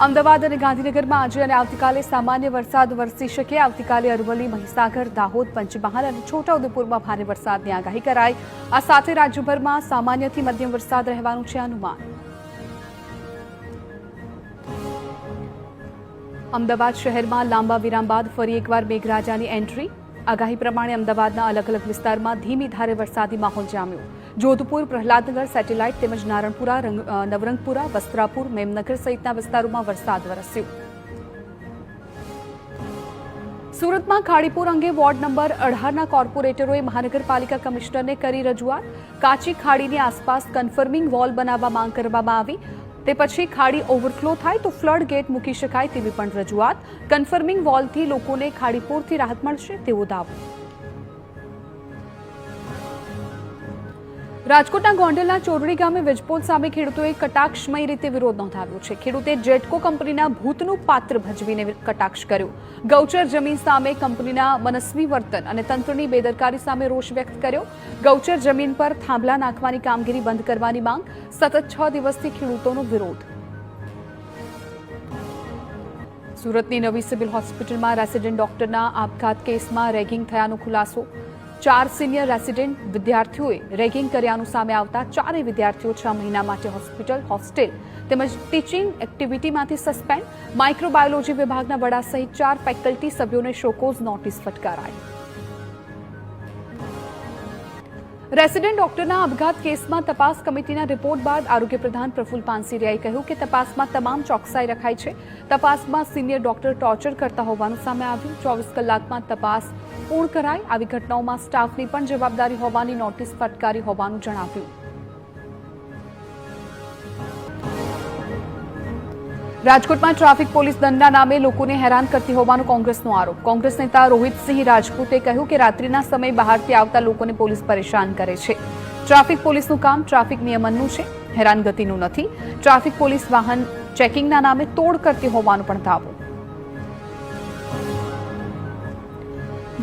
અમદાવાદ અને ગાંધીનગરમાં આજે અને આવતીકાલે સામાન્ય વરસાદ વરસી શકે. આવતીકાલે અરવલ્લી, મહીસાગર, દાહોદ, પંચમહાલ અને છોટાઉદેપુરમાં ભારે વરસાદની આગાહી કરાઈ. આ સાથે રાજ્યભરમાં સામાન્યથી મધ્યમ વરસાદ રહેવાનું છે અનુમાન. અમદાવાદ શહેરમાં લાંબા વિરામ બાદ ફરી એકવાર મેઘરાજાની એન્ટ્રી. આગાહી પ્રમાણે અમદાવાદના અલગ અલગ વિસ્તારમાં ધીમી ધારે વરસાદી માહોલ જામ્યો. જોધપુર, પ્રહલાદનગર, સેટેલાઇટ તેમજ નારણપુરા, નવરંગપુરા, વસ્ત્રાપુર, મેમનગર સહિતના વિસ્તારોમાં વરસાદ વરસ્યો. સુરતમાં ખાડીપુર અંગે વોર્ડ નંબર 18ના કોર્પોરેટરોએ મહાનગરપાલિકા કમિશનરને કરી રજૂઆત. કાચી ખાડીની આસપાસ કન્ફર્મિંગ વોલ બનાવવા માંગ કરવામાં આવી. તે પછી ખાડી ઓવરફ્લો થાય તો ફ્લડ ગેટ મૂકી શકાય તેવી પણ રજૂઆત. કન્ફર્મિંગ વોલથી લોકોને ખાડીપુરથી રાહત મળશે તેવો દાવો. રાજકોટના ગોંડલના ચોરડી ગામે વીજપોલ સામે ખેડૂતોએ કટાક્ષમય રીતે વિરોધ નોંધાવ્યો છે. ખેડૂતે જેટકો કંપનીના ભૂતનું પાત્ર ભજવીને કટાક્ષ કર્યો. ગૌચર જમીન સામે કંપનીના મનસ્વી વર્તન અને તંત્રની બેદરકારી સામે રોષ વ્યક્ત કર્યો. ગૌચર જમીન પર થાંભલા નાખવાની કામગીરી બંધ કરવાની માંગ. સતત 6 દિવસથી ખેડૂતોનો વિરોધ. સુરતની નવી સિવિલ હોસ્પિટલમાં રેસિડેન્ટ ડોક્ટરના આપઘાત કેસમાં રેગિંગ થયાનો ખુલાસો. 4 સિનિયર રેસિડેન્ટ વિદ્યાર્થીઓએ રેગિંગ કર્યાનું સામે આવતા 4 વિદ્યાર્થીઓ 6 મહિના માટે હોસ્ટેલ તેમજ ટીચિંગ એક્ટિવિટીમાંથી સસ્પેન્ડ. માઇક્રોબાયોલોજી વિભાગના વડા સહિત 4 ફેકલ્ટી સભ્યોને શોકોઝ નોટિસ ફટકારાઈ. રેસિડેન્ટ ડોક્ટરના આપઘાત કેસમાં તપાસ કમિટીના રિપોર્ટ બાદ આરોગ્ય પ્રધાન પ્રફુલ પાનસેરિયાએ કહ્યું કે તપાસમાં તમામ ચોકસાઈ રખાઈ છે. તપાસમાં સિનિયર ડોક્ટર ટોર્ચર કરતા હોવાનું સામે આવ્યું. 24 કલાકમાં તપાસ પૂર્ણ કરાઈ. આવી ઘટનાઓમાં સ્ટાફની પણ જવાબદારી હોવાની નોટિસ ફટકારી હોવાનું જણાવ્યું. રાજકોટમાં ટ્રાફિક પોલીસ દંડના નામે લોકોને હેરાન કરતી હોવાનો કોંગ્રેસનો આરોપ. કોંગ્રેસ નેતા રોહિતસિંહ રાજપૂતે કહ્યું કે રાત્રિના સમયે બહારથી આવતા લોકોને પોલીસ પરેશાન કરે છે. ટ્રાફિક પોલીસનું કામ ટ્રાફિક નિયમનનું છે, હેરાનગતિનું નથી. ટ્રાફિક પોલીસ વાહન ચેકિંગના નામે તોડ કરતી હોવાનો પણ દાવો.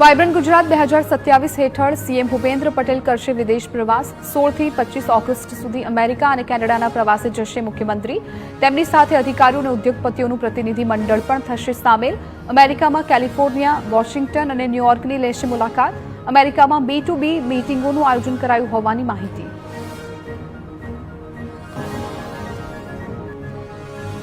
વાયબ્રન્ટ ગુજરાત 2027 હેઠળ સીએમ ભૂપેન્દ્ર પટેલ કરશે વિદેશ પ્રવાસ. 16 થી 25 ઓગસ્ટ સુધી અમેરિકા અને કેનેડાના પ્રવાસે જશે મુખ્યમંત્રી. તેમની સાથે અધિકારીઓ અને ઉદ્યોગપતિઓનું પ્રતિનિધિ મંડળ પણ થશે સામેલ. અમેરિકામાં કેલિફોર્નિયા, વોશિંગ્ટન અને ન્યૂયોર્કની લેશે મુલાકાત. અમેરિકામાં B2B મીટિંગોનું આયોજન કરાયું હોવાની માહિતી.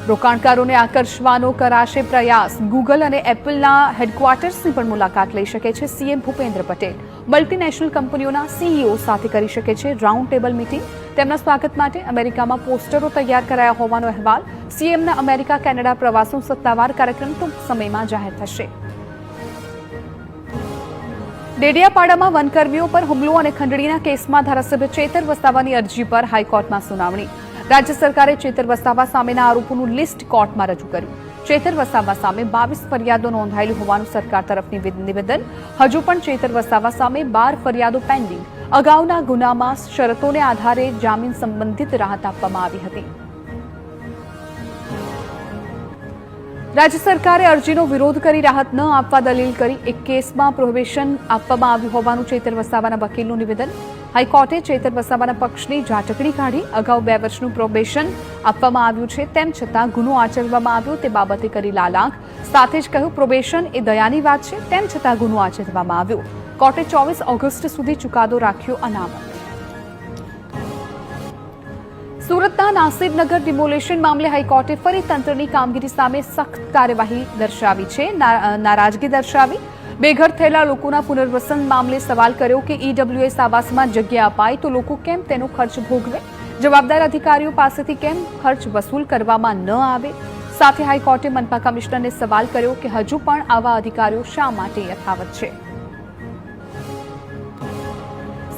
રોકાણકારોને આકર્ષવાનો કરાશે પ્રયાસ. ગૂગલ અને એપલના હેડક્વાર્ટર્સની પણ મુલાકાત લઈ શકે છે સીએમ ભૂપેન્દ્ર પટેલ. મલ્ટીનેશનલ કંપનીઓના સીઈઓ સાથે કરી શકે છે રાઉન્ડ ટેબલ મીટિંગ. તેમના સ્વાગત માટે અમેરિકામાં પોસ્ટરો તૈયાર કરાયા હોવાનો અહેવાલ. સીએમના અમેરિકા કેનેડા પ્રવાસનો સત્તાવાર કાર્યક્રમ ટૂંક સમયમાં જાહેર થશે. ડેડિયાપાડામાં વનકર્મીઓ પર હુમલો અને ખંડણીના કેસમાં ધારાસભ્ય ચેતર વસાવાની અરજી પર હાઈકોર્ટમાં સુનાવણી. રાજ્ય સરકારે ચેતર વસાવા સામેના આરોપોનું લિસ્ટ કોર્ટમાં રજૂ કર્યું. ચેતર વસાવા સામે 22 ફરિયાદો નોંધાયેલી હોવાનું સરકાર તરફથી નિવેદન. હજુ પણ ચેતર વસાવા સામે 12 ફરિયાદો પેન્ડિંગ. અગાઉના ગુનામાં શરતોને આધારે જામીન સંબંધિત રાહત આપવામાં આવી હતી. રાજ્ય સરકારે અરજીનો વિરોધ કરી રાહત ન આપવા દલીલ કરી. એક કેસમાં પ્રોહિબિશન આપવામાં આવ્યું હોવાનું ચેતર વસાવાના વકીલનું નિવેદન. હાઈકોર્ટે ચેતર વસાવાના પક્ષની ઝાટકણી કાઢી. અગાઉ 2 વર્ષનું પ્રોબેશન આપવામાં આવ્યું છે, તેમ છતાં ગુનો આચરવામાં આવ્યો તે બાબતે કરી લાલાંક. સાથે જ કહ્યું પ્રોબેશન એ દયાની વાત છે, તેમ છતાં ગુનો આચરવામાં આવ્યો. કોર્ટે 24 ઓગસ્ટ સુધી ચુકાદો રાખ્યો અનામત. સુરતના નાસિરનગર ડિમોલેશન મામલે હાઈકોર્ટે ફરી તંત્રની કામગીરી સામે સખ્ત કાર્યવાહી દર્શાવી છે, નારાજગી દર્શાવી. બેઘર થયેલા લોકોના પુનર્વસન મામલે સવાલ કર્યો કે ઈડબ્લ્યુએસ આવાસમાં જગ્યા અપાય તો લોકો કેમ તેનો ખર્ચ ભોગવે? જવાબદાર અધિકારીઓ પાસેથી કેમ ખર્ચ વસૂલ કરવામાં ન આવે? સાથે હાઈકોર્ટે મનપા કમિશનરને સવાલ કર્યો કે હજુ પણ આવા અધિકારીઓ શા માટે યથાવત છે?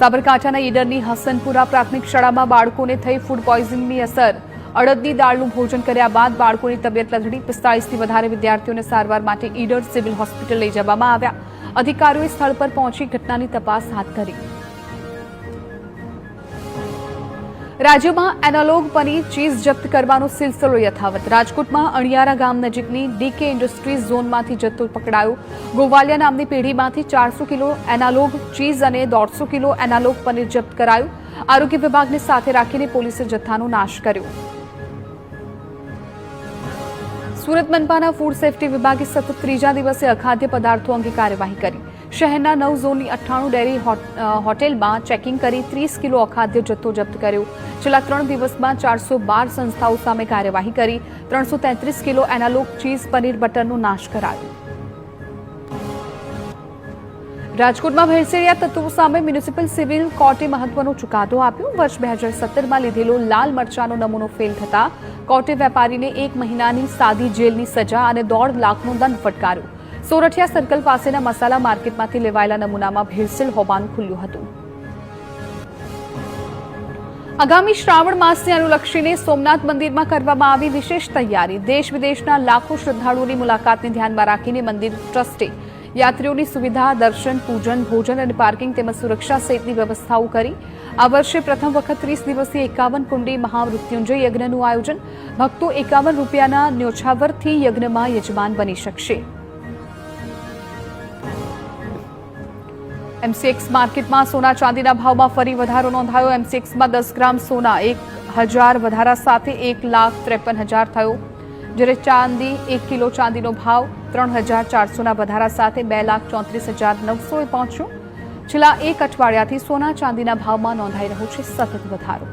સાબરકાંઠાના ઈડરની હસનપુરા પ્રાથમિક શાળામાં બાળકોને થઈ ફૂડ પોઈઝનિંગની અસર. અડદની દાળનું ભોજન કર્યા બાદ બાળકોની તબિયત લથડી. 45થી વધારે વિદ્યાર્થીઓને સારવાર માટે ઈડર સિવિલ હોસ્પિટલ લઈ જવામાં આવ્યા. અધિકારીઓએ સ્થળ પર પહોંચી ઘટનાની તપાસ હાથ ધરી. રાજ્યમાં એનાલોગ પનીર ચીઝ જપ્ત કરવાનો સિલસિલો યથાવત. રાજકોટમાં અણિયારા ગામ નજીકની ડીકે ઇન્ડસ્ટ્રીઝ ઝોનમાંથી જથ્થો પકડાયો. ગોવાલિયા નામની પેઢીમાંથી 400 કિલો એનાલોગ ચીઝ અને 150 કિલો એનાલોગ પનીર જપ્ત કરાયું. આરોગ્ય વિભાગને સાથે રાખીને પોલીસે જથ્થાનો નાશ કર્યો. સુરત મનપાના ફૂડ સેફટી વિભાગે સતત ત્રીજા દિવસે અખાદ્ય પદાર્થો અંગે કાર્યવાહી કરી. શહેરના 9 ઝોનની 98 ડેરી હોટેલમાં ચેકિંગ કરી 30 કિલો અખાદ્ય જથ્થો જપ્ત કર્યો. છેલ્લા 3 દિવસમાં 412 સંસ્થાઓ સામે કાર્યવાહી કરી 333 કિલો એનાલોગ ચીઝ પનીર બટરનો નાશ કરાયો. રાજકોટમાં ભેળસેળિયા તત્વો સામે મ્યુનિસિપલ સિવિલ કોર્ટે મહત્વનો ચુકાદો આપ્યો. વર્ષ 2017માં લીધેલો લાલ મરચાનો નમૂનો ફેલ થતા કોર્ટે વેપારીને 1 મહિનાની સાદી જેલની સજા અને 1.5 લાખનો દંડ ફટકાર્યો. સોરઠિયા સર્કલ પાસેના મસાલા માર્કેટમાંથી લેવાયેલા નમૂનામાં ભેળસેળ હોવાનું ખુલ્યું હતું. આગામી શ્રાવણ માસને અનુલક્ષીને સોમનાથ મંદિરમાં કરવામાં આવી વિશેષ તૈયારી. દેશ વિદેશના લાખો શ્રદ્ધાળુઓની મુલાકાતને ધ્યાનમાં રાખીને મંદિર ટ્રસ્ટે યાત્રીઓની સુવિધા, દર્શન, પૂજન, ભોજન અને પાર્કિંગ તેમજ સુરક્ષા સહિતની વ્યવસ્થાઓ કરી. આ વર્ષે પ્રથમ વખત 30 દિવસીય 51 કુંડી મહામૃત્યુંજય યજ્ઞનું આયોજન. ભક્તો 51 રૂપિયાના ન્યોછાવરથી યજ્ઞમાં યજમાન બની શકશે. એમસીએક્સ માર્કેટમાં સોના ચાંદીના ભાવમાં ફરી વધારો નોંધાયો. એમસીએક્સમાં 10 ગ્રામ સોના 1000 વધારા સાથે 1,53,000 થયો, જ્યારે ચાંદી 1 કિલો ચાંદીનો ભાવ 3,400ના વધારા સાથે 2,34,900 પહોંચ્યો. છેલ્લા એક અઠવાડિયાથી સોના ચાંદીના ભાવમાં નોંધાઈ રહ્યો છે સતત વધારો.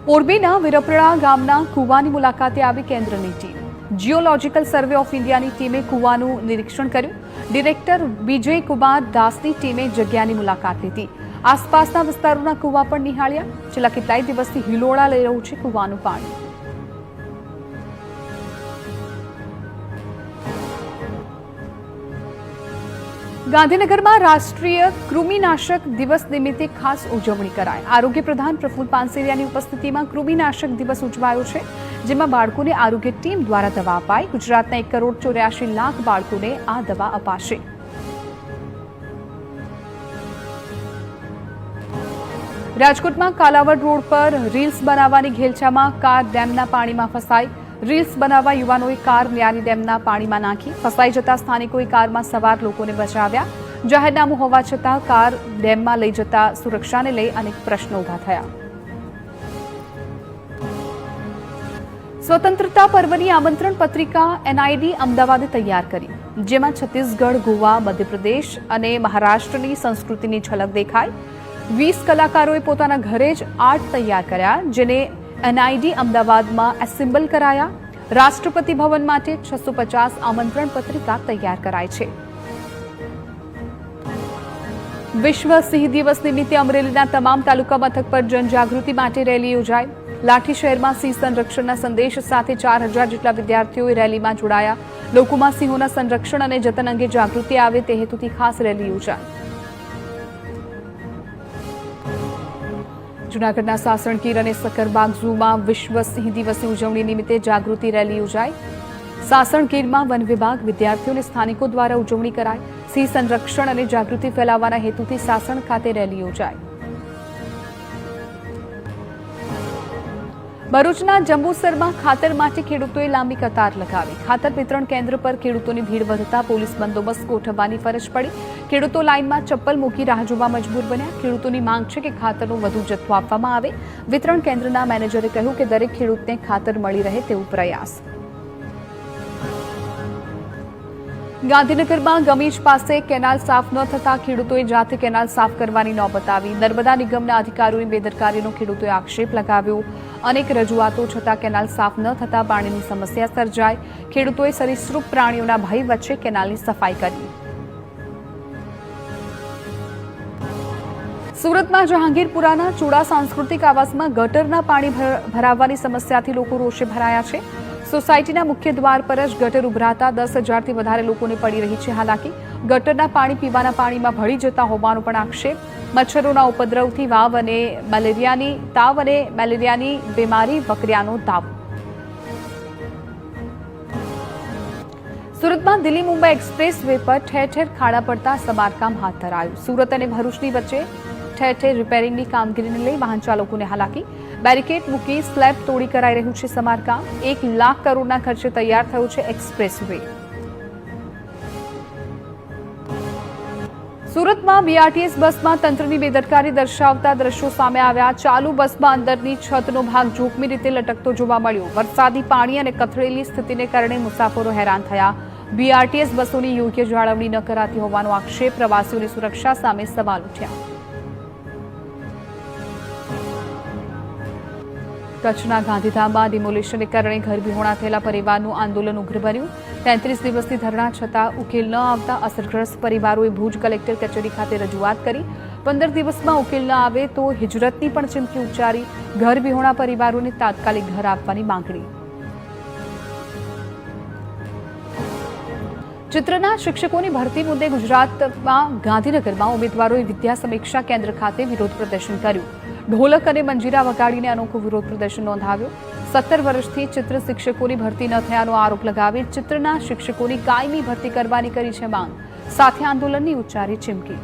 મોરબીના વિરપડા ગામના કુવાની મુલાકાતે આવી કેન્દ્રની ટીમ. જીઓલોજીકલ સર્વે ઓફ ઇન્ડિયાની ટીમે કુવાનું નિરીક્ષણ કર્યું. ડિરેક્ટર વિજય કુમાર દાસની ટીમે જગ્યાની મુલાકાત લીધી. આસપાસના વિસ્તારોના કુવા પણ નિહાળ્યા. છેલ્લા કેટલાય દિવસથી હિલોળા લઈ રહ્યું છે કુવાનું પાણી. ગાંધીનગરમાં રાષ્ટ્રીય કૃમિનાશક દિવસ નિમિત્તે ખાસ ઉજવણી કરાઈ. આરોગ્ય પ્રધાન પ્રફુલ્લ પાનસેરિયાની ઉપસ્થિતિમાં કૃમિનાશક દિવસ ઉજવાયો છે, જેમાં બાળકોને આરોગ્ય ટીમ દ્વારા દવા અપાઈ. ગુજરાતના 1,84,00,000 બાળકોને આ દવા અપાશે. રાજકોટમાં કાલાવડ રોડ પર રીલ્સ બનાવવાની ઘેલછામાં કાર ડેમના પાણીમાં ફસાઈ. રીલ્સ બનાવવા યુવાનોએ કાર ન્યારી ડેમના પાણીમાં નાખી. ફસાઈ જતા સ્થાનિકોએ કારમાં સવાર લોકોને બચાવ્યા. જાહેરનામું હોવા છતાં કાર ડેમમાં લઈ જતા સુરક્ષાને લઈ અનેક પ્રશ્નો ઉભા થયા. સ્વતંત્રતા પર્વની આમંત્રણ પત્રિકા એનઆઈડી અમદાવાદે તૈયાર કરી, જેમાં છત્તીસગઢ, ગોવા, મધ્યપ્રદેશ અને મહારાષ્ટ્રની સંસ્કૃતિની ઝલક દેખાય. 20 કલાકારોએ પોતાના ઘરે જ આર્ટ તૈયાર કર્યા, જેને એનઆઈડી અમદાવાદમાં એસેમ્બલ કરાયા. રાષ્ટ્રપતિ ભવન માટે 650 આમંત્રણ પત્રિકા તૈયાર કરાઈ છે. વિશ્વ સિંહ દિવસ નિમિત્તે અમરેલીના તમામ તાલુકા મથક પર જનજાગૃતિ માટે રેલી યોજાઈ. લાઠી શહેરમાં સિંહ સંરક્ષણના સંદેશ સાથે 4000 જેટલા વિદ્યાર્થીઓએ રેલીમાં જોડાયા. લોકોમાં સિંહોના સંરક્ષણ અને જતન અંગે જાગૃતિ આવે તે હેતુથી ખાસ રેલી યોજાઈ. જૂનાગઢના સાસણગીર અને સકરબાગ ઝૂમાં વિશ્વ સિંહ દિવસની ઉજવણી નિમિત્તે જાગૃતિ રેલી યોજાઈ. સાસણગીરમાં વન વિભાગ, વિદ્યાર્થીઓ અને સ્થાનિકો દ્વારા ઉજવણી કરાઈ. સિંહ સંરક્ષણ અને જાગૃતિ ફેલાવવાના હેતુથી સાસણ ખાતે રેલી યોજાઈ. ભરૂચના જંબુસરમાં ખાતર માટે ખેડૂતોએ લાંબી કતાર લગાવી. ખાતર વિતરણ કેન્દ્ર પર ખેડૂતોની ભીડ વધતા પોલીસ બંદોબસ્ત ગોઠવવાની ફરજ પડી. ખેડૂતો લાઇનમાં ચપ્પલ મૂકી રાહ જોવા મજબૂર બન્યા. ખેડૂતોની માંગ છે કે ખાતરનો વધુ જથ્થો આપવામાં આવે. વિતરણ કેન્દ્રના મેનેજરે કહ્યું કે દરેક ખેડૂતને ખાતર મળી રહે તેવો પ્રયાસ. ગાંધીનગરમાં ગમીજ પાસે કેનાલ સાફ ન થતા ખેડૂતોએ જાતે કેનાલ સાફ કરવાની નોબત આવી. નર્મદા નિગમના અધિકારીઓની બેદરકારીનો ખેડૂતોએ આક્ષેપ લગાવ્યો. અનેક રજૂઆતો છતાં કેનાલ સાફ ન થતા પાણીની સમસ્યા સર્જાઈ. ખેડૂતોએ સરીસૃપ પ્રાણીઓના ભય વચ્ચે કેનાલની સફાઈ કરી. સુરતમાં જહાંગીરપુરાના ચૂડા સાંસ્કૃતિક આવાસમાં ગટરના પાણી ભરાવવાની સમસ્યાથી લોકો રોષે ભરાયા છે. સોસાયટીના મુખ્ય દ્વાર પર જ ગટર ઉભરાતા 10,000થી વધારે લોકોને પડી રહી છે હાલાકી. ગટરના પાણી પીવાના પાણીમાં ભળી જતા હોવાનો પણ આક્ષેપ. મચ્છરોના ઉપદ્રવથી તાવ અને મેલેરિયાની બીમારી વકર્યાનો દાવો. સુરતમાં દિલ્હી મુંબઈ એક્સપ્રેસ વે પર ઠેર ઠેર ખાડા પડતા સમારકામ હાથ ધરાયું. સુરત અને ભરૂચની વચ્ચે ઠેર ઠેર રિપેરિંગની કામગીરીને લઈ વાહન ચાલકોને હાલાકી. બેરિકેડ મૂકી સ્લેબ તોડી કરાઈ રહ્યું છે સમારકામ. 1 લાખ કરોડના ખર્ચે તૈયાર થયું છે એક્સપ્રેસ વે. સુરતમાં બીઆરટીએસ બસમાં તંત્રની બેદરકારી દર્શાવતા દ્રશ્યો સામે આવ્યા. ચાલુ બસમાં અંદરની છતનો ભાગ જોખમી રીતે લટકતો જોવા મળ્યો. વરસાદી પાણી અને કથળેલી સ્થિતિને કારણે મુસાફરો હેરાન થયા. બીઆરટીએસ બસોની યોગ્ય જાળવણી ન કરાતી હોવાનો આક્ષેપ. પ્રવાસીઓની સુરક્ષા સામે સવાલ ઉઠ્યા. કચ્છના ગાંધીધામમાં ડિમોલિશનને કારણે ઘર વિહોણા થયેલા પરિવારનું આંદોલન ઉગ્ર બન્યું. 33 દિવસથી ધરણા છતાં ઉકેલ ન આવતા અસરગ્રસ્ત પરિવારોએ ભુજ કલેક્ટર કચેરી ખાતે રજૂઆત કરી. 15 દિવસમાં ઉકેલ ન આવે તો હિજરતની પણ ચીમકી ઉચ્ચારી. ઘર વિહોણા પરિવારોને તાત્કાલિક ઘર આપવાની માંગણી. ચિત્રના શિક્ષકોની ભરતી મુદ્દે ગુજરાતમાં ગાંધીનગરમાં ઉમેદવારોએ વિદ્યા સમીક્ષા કેન્દ્ર ખાતે વિરોધ પ્રદર્શન કર્યું. ઢોલક અને મંજીરા વગાડીને અનોખો વિરોધ પ્રદર્શન નોંધાવ્યો. 17 વર્ષથી ચિત્ર શિક્ષકોની ભરતી ન થયાનો આરોપ લગાવી ચિત્રના શિક્ષકોની કાયમી ભરતી કરવાની કરી છે માંગ. સાથે આંદોલનની ઉચ્ચારી ચીમકી.